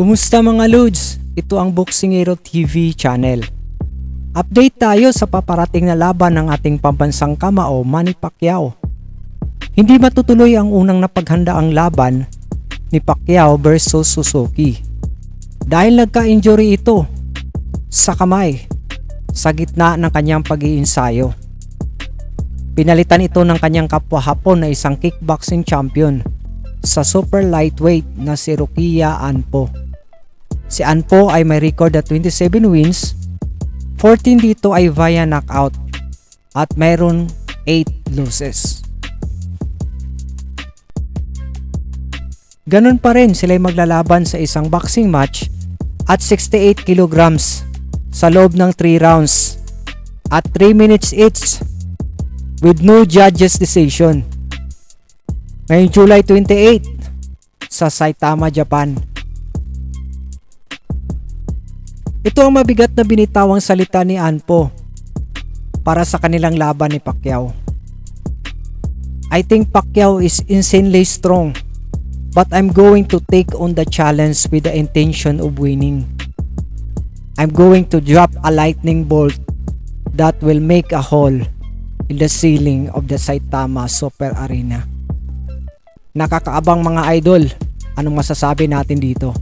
Kumusta mga Lods? Ito ang Boxingero TV channel. Update tayo sa paparating na laban ng ating pambansang kamao Manny Pacquiao. Hindi matutuloy ang unang napaghandaang laban ni Pacquiao versus Suzuki dahil nagka-injury ito sa kamay sa gitna ng kanyang pag-iinsayo. Pinalitan ito ng kanyang kapwa Hapon na isang kickboxing champion sa super lightweight na si Rukiya Anpo. Si Anpo ay may record at 27 wins, 14 dito ay via knockout at mayroon 8 losses. Ganun pa rin sila maglalaban sa isang boxing match at 68 kilograms sa loob ng 3 rounds at 3 minutes each with no judges decision. Ngayong July 28 sa Saitama, Japan. Ito ang mabigat na binitawang salita ni Anpo para sa kanilang laban ni Pacquiao. I think Pacquiao is insanely strong, but I'm going to take on the challenge with the intention of winning. I'm going to drop a lightning bolt that will make a hole in the ceiling of the Saitama Super Arena. Nakakaabang mga idol, anong masasabi natin dito?